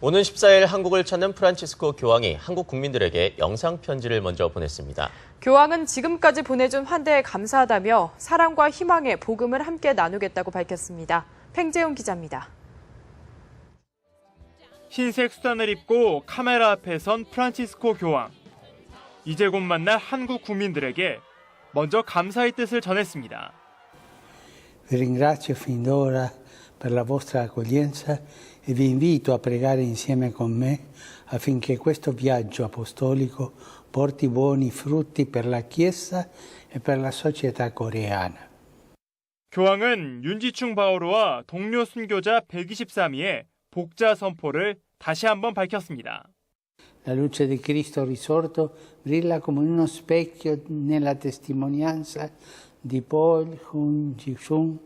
오는 14일 한국을 찾는 프란치스코 교황이 한국 국민들에게 영상 편지를 먼저 보냈습니다. 교황은 지금까지 보내준 환대에 감사하다며 사랑과 희망의 복음을 함께 나누겠다고 밝혔습니다. 팽재용 기자입니다. 흰색 수단을 입고 카메라 앞에 선 프란치스코 교황. 이제 곧 만날 한국 국민들에게 먼저 감사의 뜻을 전했습니다. Vi ringrazio fin d'ora per la vostra accoglienza e vi invito a pregare insieme con me affinché questo viaggio apostolico porti buoni frutti per la Chiesa e per la società coreana. 교황은 윤지충 바오로와 동료 순교자 123위의 복자 선포를 다시 한번 밝혔습니다. La luce di Cristo risorto brilla come uno specchio nella testimonianza di Paul Hun Ji-sung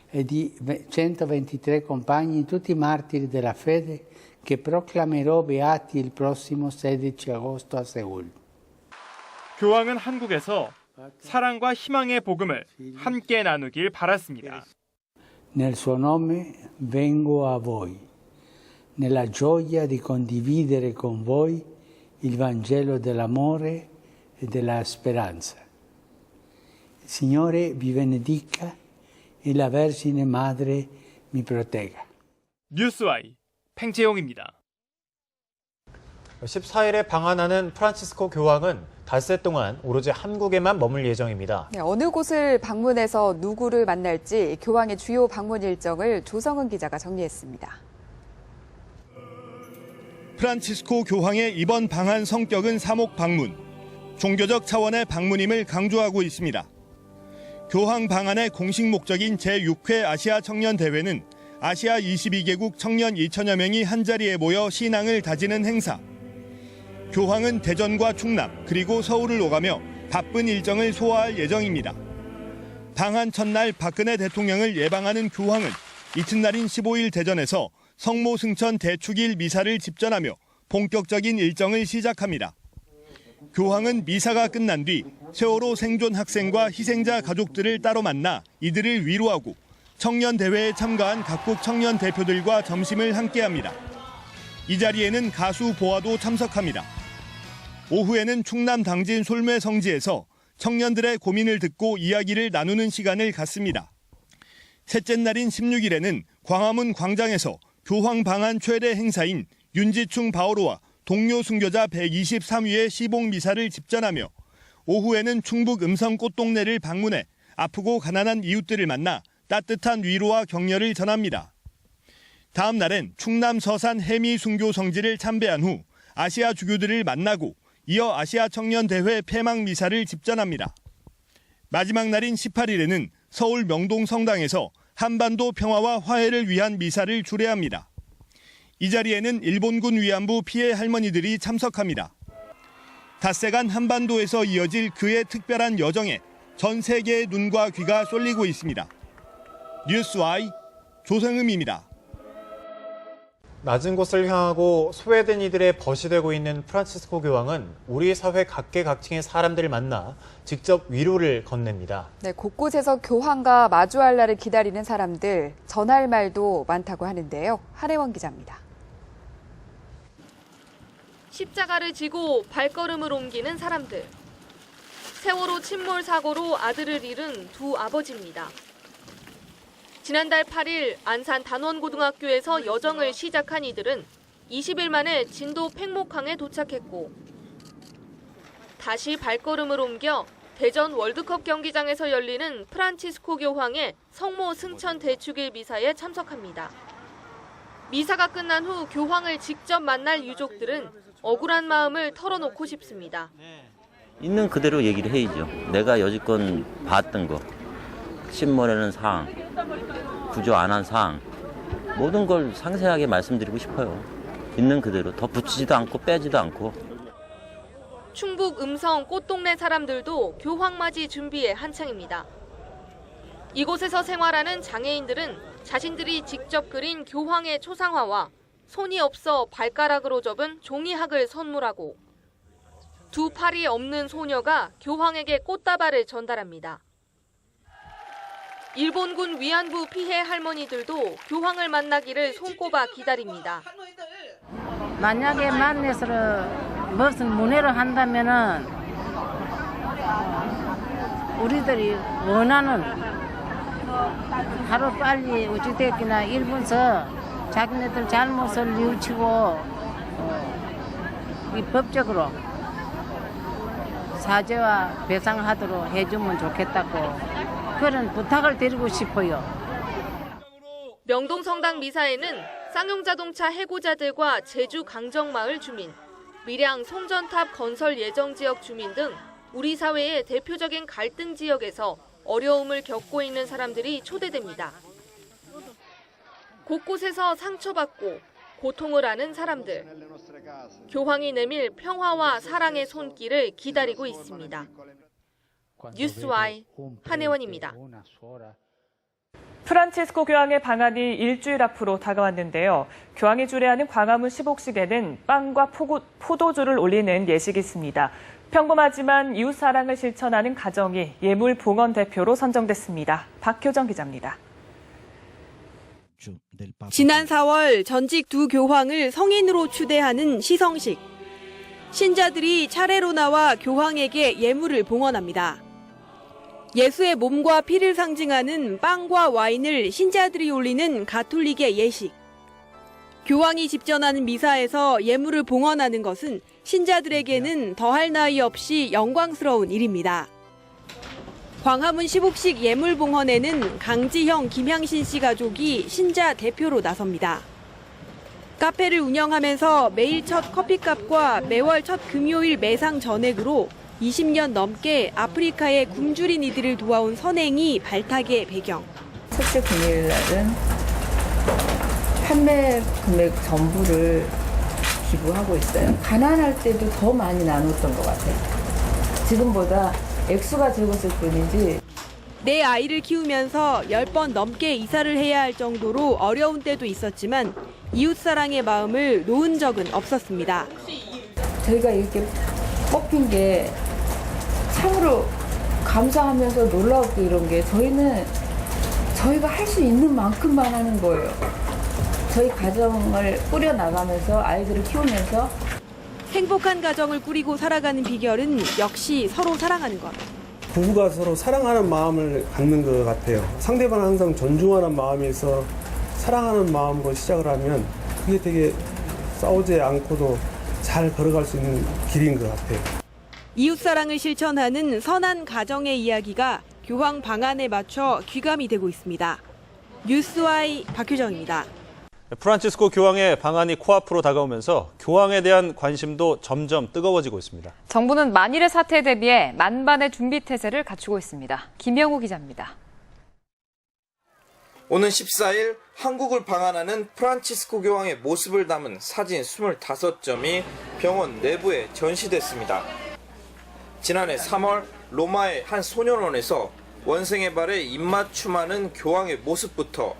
e di 123 compagni, tutti martiri della fede, che proclamerò beati il prossimo 16 agosto a Seul. 교황은 한국에서 사랑과 희망의 복음을 함께 나누길 바랐습니다. Nel suo nome vengo a voi, nella gioia di condividere con voi il Vangelo dell'amore e della speranza. Il Signore vi benedica e la Vergine Madre mi protegga. 뉴스와이 팽재용입니다. 14일에 방한하는 프란치스코 교황은 닷새 동안 오로지 한국에만 머물 예정입니다. 어느 곳을 방문해서 누구를 만날지 교황의 주요 방문 일정을 조성은 기자가 정리했습니다. 프란치스코 교황의 이번 방한 성격은 사목 방문, 종교적 차원의 방문임을 강조하고 있습니다. 교황 방한의 공식 목적인 제6회 아시아 청년 대회는 아시아 22개국 청년 2천여 명이 한자리에 모여 신앙을 다지는 행사. 교황은 대전과 충남 그리고 서울을 오가며 바쁜 일정을 소화할 예정입니다. 방한 첫날 박근혜 대통령을 예방하는 교황은 이튿날인 15일 대전에서 성모 승천 대축일 미사를 집전하며 본격적인 일정을 시작합니다. 교황은 미사가 끝난 뒤 세월호 생존 학생과 희생자 가족들을 따로 만나 이들을 위로하고 청년대회에 참가한 각국 청년 대표들과 점심을 함께합니다. 이 자리에는 가수 보아도 참석합니다. 오후에는 충남 당진 솔매 성지에서 청년들의 고민을 듣고 이야기를 나누는 시간을 갖습니다. 셋째 날인 16일에는 광화문 광장에서 교황 방한 최대 행사인 윤지충 바오로와 동료 순교자 123위의 시복 미사를 집전하며 오후에는 충북 음성 꽃동네를 방문해 아프고 가난한 이웃들을 만나 따뜻한 위로와 격려를 전합니다. 다음 날엔 충남 서산 해미 순교 성지를 참배한 후 아시아 주교들을 만나고 이어 아시아 청년대회 폐막 미사를 집전합니다. 마지막 날인 18일에는 서울 명동 성당에서 한반도 평화와 화해를 위한 미사를 주례합니다. 이 자리에는 일본군 위안부 피해 할머니들이 참석합니다. 닷새간 한반도에서 이어질 그의 특별한 여정에 전 세계의 눈과 귀가 쏠리고 있습니다. 뉴스와이 조성음입니다. 낮은 곳을 향하고 소외된 이들의 벗이 되고 있는 프란치스코 교황은 우리 사회 각계각층의 사람들을 만나 직접 위로를 건넵니다. 네, 곳곳에서 교황과 마주할 날을 기다리는 사람들, 전할 말도 많다고 하는데요. 한혜원 기자입니다. 십자가를 지고 발걸음을 옮기는 사람들. 세월호 침몰 사고로 아들을 잃은 두 아버지입니다. 지난달 8일 안산 단원고등학교에서 여정을 시작한 이들은 20일 만에 진도 팽목항에 도착했고 다시 발걸음을 옮겨 대전 월드컵 경기장에서 열리는 프란치스코 교황의 성모 승천 대축일 미사에 참석합니다. 미사가 끝난 후 교황을 직접 만날 유족들은 억울한 마음을 털어놓고 싶습니다. 있는 그대로 얘기를 해야죠. 내가 여지껏 봤던 거, 신문에는 사항, 구조 안 한 사항, 모든 걸 상세하게 말씀드리고 싶어요. 있는 그대로 더 붙이지도 않고 빼지도 않고. 충북 음성 꽃동네 사람들도 교황 맞이 준비에 한창입니다. 이곳에서 생활하는 장애인들은 자신들이 직접 그린 교황의 초상화와 손이 없어 발가락으로 접은 종이학을 선물하고 두 팔이 없는 소녀가 교황에게 꽃다발을 전달합니다. 일본군 위안부 피해 할머니들도 교황을 만나기를 손꼽아 기다립니다. 만약에 만나서 무슨 문의를 한다면은 우리들이 원하는 하루 빨리 어찌됐거나 일본서 자기네들 잘못을 뉘우치고 이 법적으로 사죄와 배상하도록 해주면 좋겠다고 그런 부탁을 드리고 싶어요. 명동성당 미사에는 쌍용자동차 해고자들과 제주 강정마을 주민, 밀양 송전탑 건설 예정 지역 주민 등 우리 사회의 대표적인 갈등 지역에서 어려움을 겪고 있는 사람들이 초대됩니다. 곳곳에서 상처받고 고통을 아는 사람들. 교황이 내밀 평화와 사랑의 손길을 기다리고 있습니다. 뉴스와이 한혜원입니다. 프란치스코 교황의 방한이 일주일 앞으로 다가왔는데요. 교황이 주례하는 광화문 시복식에는 빵과 포도주를 올리는 예식이 있습니다. 평범하지만 이웃사랑을 실천하는 가정이 예물봉헌 대표로 선정됐습니다. 박효정 기자입니다. 지난 4월 전직 두 교황을 성인으로 추대하는 시성식. 신자들이 차례로 나와 교황에게 예물을 봉헌합니다. 예수의 몸과 피를 상징하는 빵과 와인을 신자들이 올리는 가톨릭의 예식. 교황이 집전하는 미사에서 예물을 봉헌하는 것은 신자들에게는 더할 나위 없이 영광스러운 일입니다. 광화문 시복식 예물 봉헌에는 강지형, 김향신 씨 가족이 신자 대표로 나섭니다. 카페를 운영하면서 매일 첫 커피값과 매월 첫 금요일 매상 전액으로 20년 넘게 아프리카의 굶주린 이들을 도와온 선행이 발탁의 배경. 첫째 금요일 날은 판매 금액 전부를 기부하고 있어요. 가난할 때도 더 많이 나눴던 것 같아요. 지금보다 액수가 적었을 뿐이지. 내 아이를 키우면서 10번 넘게 이사를 해야 할 정도로 어려운 때도 있었지만 이웃사랑의 마음을 놓은 적은 없었습니다. 저희가 이렇게 뽑힌 게 참으로 감사하면서 놀라웠고 이런 게 저희가 할 수 있는 만큼만 하는 거예요. 저희 가정을 꾸려나가면서 아이들을 키우면서 행복한 가정을 꾸리고 살아가는 비결은 역시 서로 사랑하는 것. 부부가 서로 사랑하는 마음을 갖는 것 같아요. 상대방을 항상 존중하는 마음이 있어 사랑하는 마음으로 시작을 하면 그게 되게 싸우지 않고도 잘 걸어갈 수 있는 길인 것 같아요. 이웃사랑을 실천하는 선한 가정의 이야기가 교황 방안에 맞춰 귀감이 되고 있습니다. 뉴스와이 박효정입니다. 프란치스코 교황의 방한이 코앞으로 다가오면서 교황에 대한 관심도 점점 뜨거워지고 있습니다. 정부는 만일의 사태에 대비해 만반의 준비 태세를 갖추고 있습니다. 김영우 기자입니다. 오는 14일 한국을 방한하는 프란치스코 교황의 모습을 담은 사진 25점이 병원 내부에 전시됐습니다. 지난해 3월 로마의 한 소년원에서 원생의 발에 입맞춤하는 교황의 모습부터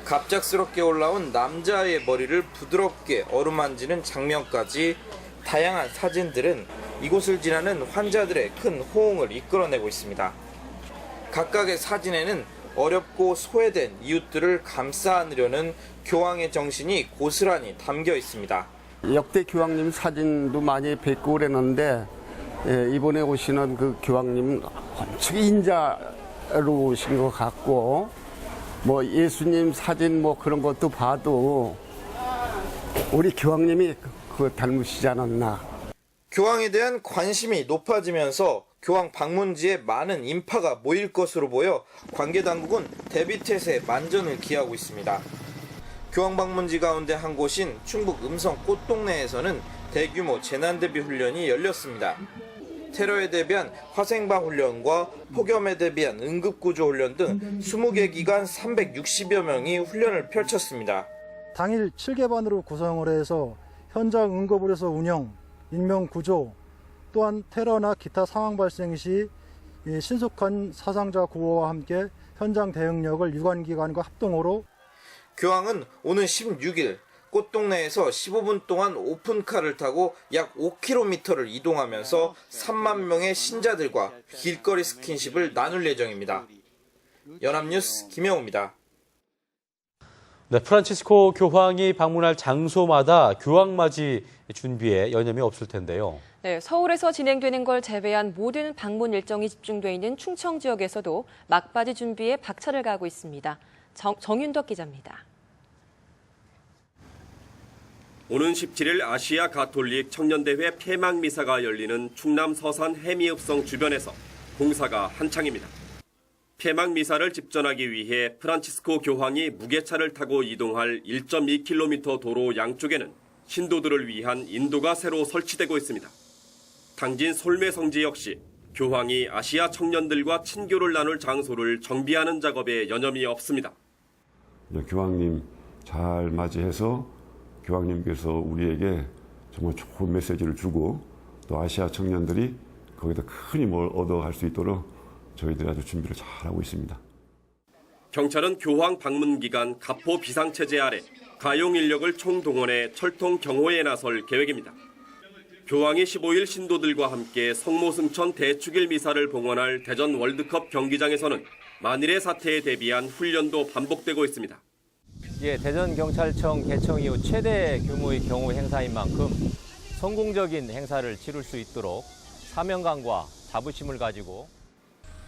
갑작스럽게 올라온 남자의 머리를 부드럽게 어루만지는 장면까지 다양한 사진들은 이곳을 지나는 환자들의 큰 호응을 이끌어내고 있습니다. 각각의 사진에는 어렵고 소외된 이웃들을 감싸 안으려는 교황의 정신이 고스란히 담겨 있습니다. 역대 교황님 사진도 많이 뵙고 그랬는데 이번에 오시는 그 교황님은 엄청 인자로 오신 것 같고 뭐 예수님 사진 뭐 그런 것도 봐도 우리 교황님이 그거 닮으시지 않았나. 교황에 대한 관심이 높아지면서 교황 방문지에 많은 인파가 모일 것으로 보여 관계 당국은 대비 태세에 만전을 기하고 있습니다. 교황 방문지 가운데 한 곳인 충북 음성 꽃동네에서는 대규모 재난대비 훈련이 열렸습니다. 테러에 대비한 화생방 훈련과 폭염에 대비한 응급구조 훈련 등 20개 기관 360여 명이 훈련을 펼쳤습니다. 당일 7개반으로 구성을 해서 현장 응급을 해서 운영, 인명구조, 또한 테러나 기타 상황 발생 시 신속한 사상자 구호와 함께 현장 대응력을 유관기관과 합동으로. 교황은 오는 16일 꽃동네에서 15분 동안 오픈카를 타고 약 5km를 이동하면서 3만 명의 신자들과 길거리 스킨십을 나눌 예정입니다. 연합뉴스 김영우입니다. 네, 프란치스코 교황이 방문할 장소마다 교황맞이 준비에 여념이 없을 텐데요. 네, 서울에서 진행되는 걸 제외한 모든 방문 일정이 집중돼 있는 충청 지역에서도 막바지 준비에 박차를 가하고 있습니다. 정윤덕 기자입니다. 오는 17일 아시아 가톨릭 청년대회 폐막 미사가 열리는 충남 서산 해미읍성 주변에서 공사가 한창입니다. 폐막 미사를 집전하기 위해 프란치스코 교황이 무게차를 타고 이동할 1.2km 도로 양쪽에는 신도들을 위한 인도가 새로 설치되고 있습니다. 당진 솔매성지 역시 교황이 아시아 청년들과 친교를 나눌 장소를 정비하는 작업에 여념이 없습니다. 교황님 잘 맞이해서 교황님께서 우리에게 정말 좋은 메시지를 주고 또 아시아 청년들이 거기다 큰 힘을 얻어갈 수 있도록 저희들이 아주 준비를 잘하고 있습니다. 경찰은 교황 방문 기간 가포 비상체제 아래 가용 인력을 총동원해 철통 경호에 나설 계획입니다. 교황이 15일 신도들과 함께 성모승천 대축일 미사를 봉헌할 대전 월드컵 경기장에서는 만일의 사태에 대비한 훈련도 반복되고 있습니다. 대전경찰청 개청 이후 최대 규모의 경호 행사인 만큼 성공적인 행사를 치룰 수 있도록 사명감과 자부심을 가지고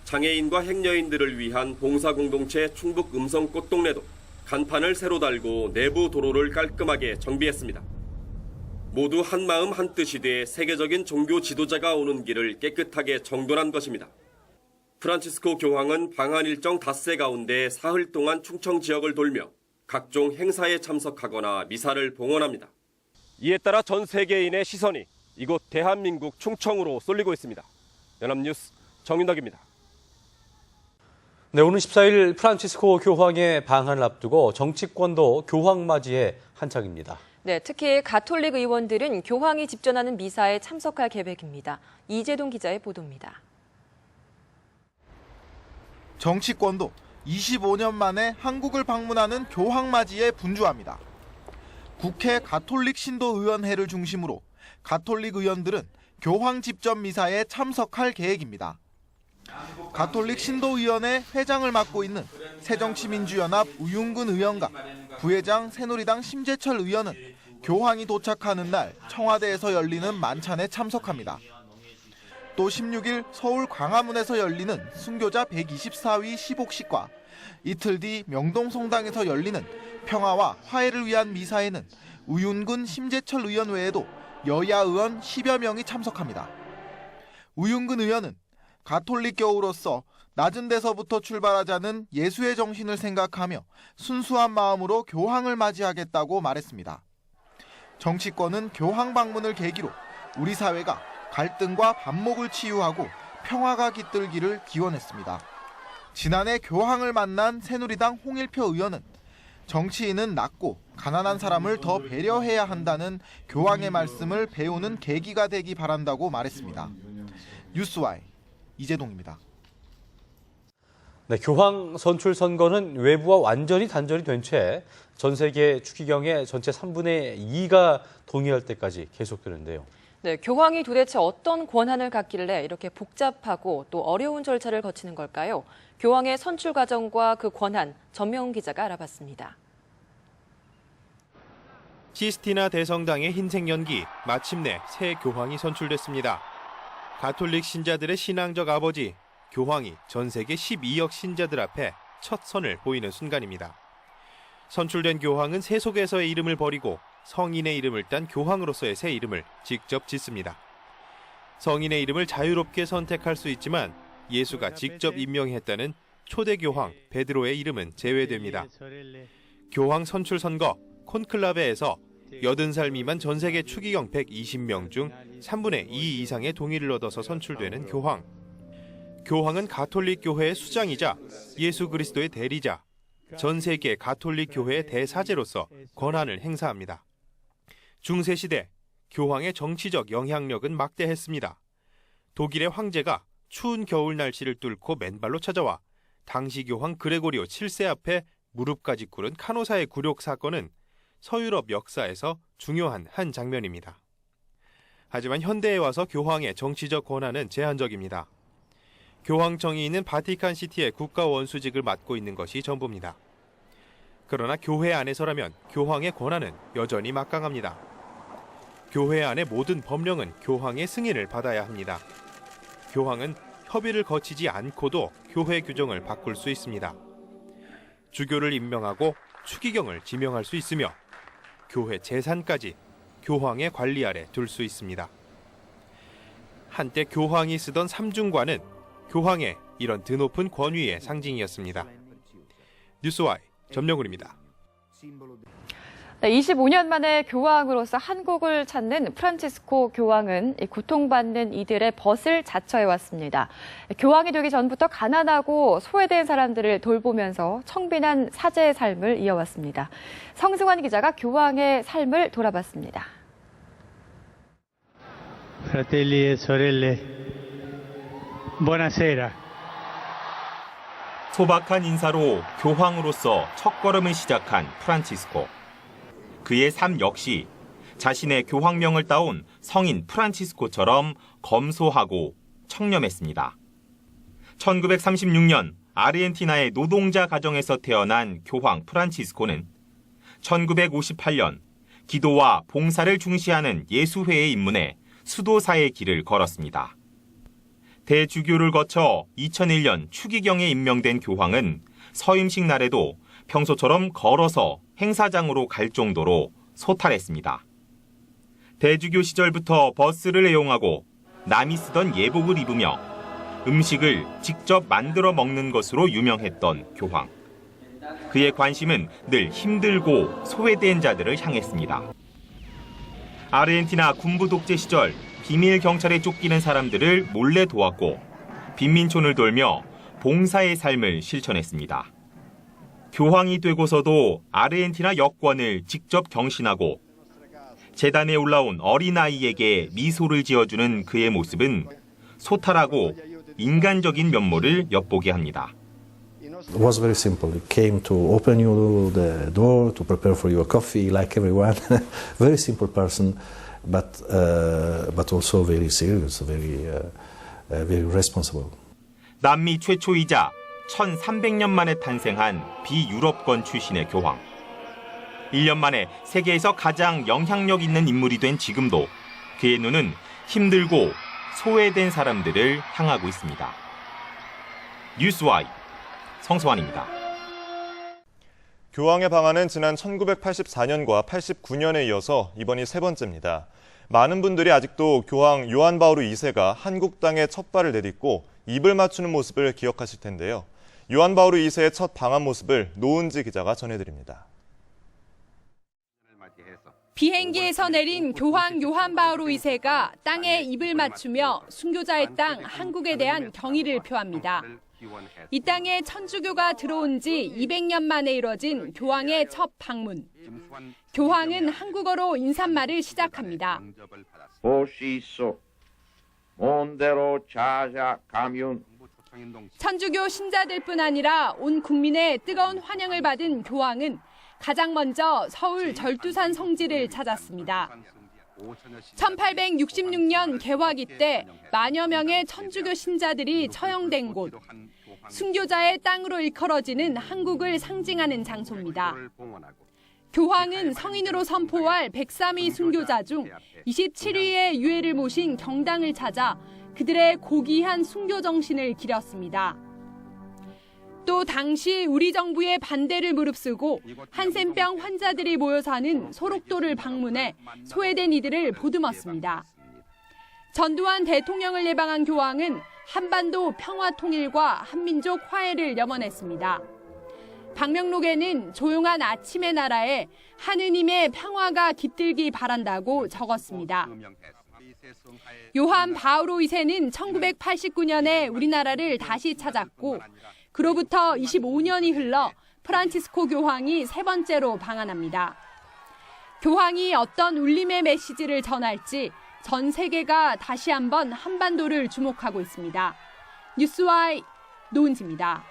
장애인과 행여인들을 위한 봉사공동체 충북 음성 꽃동네도 간판을 새로 달고 내부 도로를 깔끔하게 정비했습니다. 모두 한마음 한뜻이 돼 세계적인 종교 지도자가 오는 길을 깨끗하게 정돈한 것입니다. 프란치스코 교황은 방한 일정 닷새 가운데 사흘 동안 충청 지역을 돌며 각종 행사에 참석하거나 미사를 봉헌합니다. 이에 따라 전 세계인의 시선이 이곳 대한민국 충청으로 쏠리고 있습니다. 연합뉴스 정윤덕입니다. 네, 오는 14일 프란치스코 교황의 방한을 앞두고 정치권도 교황 맞이에 한창입니다. 네, 특히 가톨릭 의원들은 교황이 집전하는 미사에 참석할 계획입니다. 이재동 기자의 보도입니다. 정치권도 25년 만에 한국을 방문하는 교황 맞이에 분주합니다. 국회 가톨릭 신도의원회를 중심으로 가톨릭 의원들은 교황 집전 미사에 참석할 계획입니다. 가톨릭 신도의원회 회장을 맡고 있는 새정치민주연합 우윤근 의원과 부회장 새누리당 심재철 의원은 교황이 도착하는 날 청와대에서 열리는 만찬에 참석합니다. 또 16일 서울 광화문에서 열리는 순교자 124위 시복식과 이틀 뒤 명동성당에서 열리는 평화와 화해를 위한 미사에는 우윤근 심재철 의원 외에도 여야 의원 10여 명이 참석합니다. 우윤근 의원은 가톨릭 교우로서 낮은 데서부터 출발하자는 예수의 정신을 생각하며 순수한 마음으로 교황을 맞이하겠다고 말했습니다. 정치권은 교황 방문을 계기로 우리 사회가 갈등과 반목을 치유하고 평화가 깃들기를 기원했습니다. 지난해 교황을 만난 새누리당 홍일표 의원은 정치인은 낮고 가난한 사람을 더 배려해야 한다는 교황의 말씀을 배우는 계기가 되기 바란다고 말했습니다. 뉴스와이 이재동입니다. 네, 교황 선출 선거는 외부와 완전히 단절이 된 채 전 세계 추기경의 전체 3분의 2가 동의할 때까지 계속되는데요. 네, 교황이 도대체 어떤 권한을 갖길래 이렇게 복잡하고 또 어려운 절차를 거치는 걸까요? 교황의 선출 과정과 그 권한, 전명훈 기자가 알아봤습니다. 시스티나 대성당의 흰색 연기, 마침내 새 교황이 선출됐습니다. 가톨릭 신자들의 신앙적 아버지, 교황이 전 세계 12억 신자들 앞에 첫 선을 보이는 순간입니다. 선출된 교황은 세속에서의 이름을 버리고 성인의 이름을 딴 교황으로서의 새 이름을 직접 짓습니다. 성인의 이름을 자유롭게 선택할 수 있지만 예수가 직접 임명했다는 초대 교황 베드로의 이름은 제외됩니다. 교황 선출 선거 콘클라베에서 80살 미만 전 세계 추기경 120명 중 3분의 2 이상의 동의를 얻어서 선출되는 교황. 교황은 가톨릭 교회의 수장이자 예수 그리스도의 대리자, 전 세계 가톨릭 교회의 대사제로서 권한을 행사합니다. 중세시대 교황의 정치적 영향력은 막대했습니다. 독일의 황제가 추운 겨울 날씨를 뚫고 맨발로 찾아와 당시 교황 그레고리오 7세 앞에 무릎까지 꿇은 카노사의 굴욕 사건은 서유럽 역사에서 중요한 한 장면입니다. 하지만 현대에 와서 교황의 정치적 권한은 제한적입니다. 교황청이 있는 바티칸 시티의 국가 원수직을 맡고 있는 것이 전부입니다. 그러나 교회 안에서라면 교황의 권한은 여전히 막강합니다. 교회 안의 모든 법령은 교황의 승인을 받아야 합니다. 교황은 협의를 거치지 않고도 교회 규정을 바꿀 수 있습니다. 주교를 임명하고 추기경을 지명할 수 있으며 교회 재산까지 교황의 관리 아래 둘 수 있습니다. 한때 교황이 쓰던 삼중관은 교황의 이런 드높은 권위의 상징이었습니다. 뉴스와이 점령훈입니다. 25년 만에 교황으로서 한국을 찾는 프란치스코 교황은 고통받는 이들의 벗을 자처해왔습니다. 교황이 되기 전부터 가난하고 소외된 사람들을 돌보면서 청빈한 사제의 삶을 이어왔습니다. 성승환 기자가 교황의 삶을 돌아봤습니다. Fratelli e sorelle, buonasera. 소박한 인사로 교황으로서 첫걸음을 시작한 프란치스코. 그의 삶 역시 자신의 교황명을 따온 성인 프란치스코처럼 검소하고 청렴했습니다. 1936년 아르헨티나의 노동자 가정에서 태어난 교황 프란치스코는 1958년 기도와 봉사를 중시하는 예수회에 입문해 수도사의 길을 걸었습니다. 대주교를 거쳐 2001년 추기경에 임명된 교황은 서임식 날에도 평소처럼 걸어서 행사장으로 갈 정도로 소탈했습니다. 대주교 시절부터 버스를 애용하고 남이 쓰던 예복을 입으며 음식을 직접 만들어 먹는 것으로 유명했던 교황. 그의 관심은 늘 힘들고 소외된 자들을 향했습니다. 아르헨티나 군부 독재 시절 비밀 경찰에 쫓기는 사람들을 몰래 도왔고 빈민촌을 돌며 봉사의 삶을 실천했습니다. 교황이 되고서도 아르헨티나 여권을 직접 경신하고 재단에 올라온 어린아이에게 미소를 지어주는 그의 모습은 소탈하고 인간적인 면모를 엿보게 합니다. It was very simple. It came to open you the door, to prepare for you a coffee, like everyone. Very simple person, but also very serious, very responsible. 남미 최초이자 1300년 만에 탄생한 비유럽권 출신의 교황. 1년 만에 세계에서 가장 영향력 있는 인물이 된 지금도 그의 눈은 힘들고 소외된 사람들을 향하고 있습니다. 뉴스와이 성수환입니다. 교황의 방한은 지난 1984년과 89년에 이어서 이번이 세 번째입니다. 많은 분들이 아직도 교황 요한 바오로 2세가 한국 땅에 첫 발을 내딛고 입을 맞추는 모습을 기억하실 텐데요. 요한 바오로 2세의 첫 방한 모습을 노은지 기자가 전해드립니다. 비행기에서 내린 교황 요한 바오로 2세가 땅에 입을 맞추며 순교자의 땅 한국에 대한 경의를 표합니다. 이 땅에 천주교가 들어온 지 200년 만에 이뤄진 교황의 첫 방문. 교황은 한국어로 인사말을 시작합니다. 천주교 신자들뿐 아니라 온 국민의 뜨거운 환영을 받은 교황은 가장 먼저 서울 절두산 성지를 찾았습니다. 1866년 개화기 때 만여 명의 천주교 신자들이 처형된 곳, 순교자의 땅으로 일컬어지는 한국을 상징하는 장소입니다. 교황은 성인으로 선포할 103위 순교자 중 27위의 유해를 모신 경당을 찾아 그들의 고귀한 순교 정신을 기렸습니다. 또 당시 우리 정부의 반대를 무릅쓰고 한센병 환자들이 모여 사는 소록도를 방문해 소외된 이들을 보듬었습니다. 전두환 대통령을 예방한 교황은 한반도 평화 통일과 한민족 화해를 염원했습니다. 방명록에는 조용한 아침의 나라에 하느님의 평화가 깃들기 바란다고 적었습니다. 요한 바오로 2세는 1989년에 우리나라를 다시 찾았고 그로부터 25년이 흘러 프란치스코 교황이 세 번째로 방한합니다. 교황이 어떤 울림의 메시지를 전할지 전 세계가 다시 한번 한반도를 주목하고 있습니다. 뉴스와이 노은지입니다.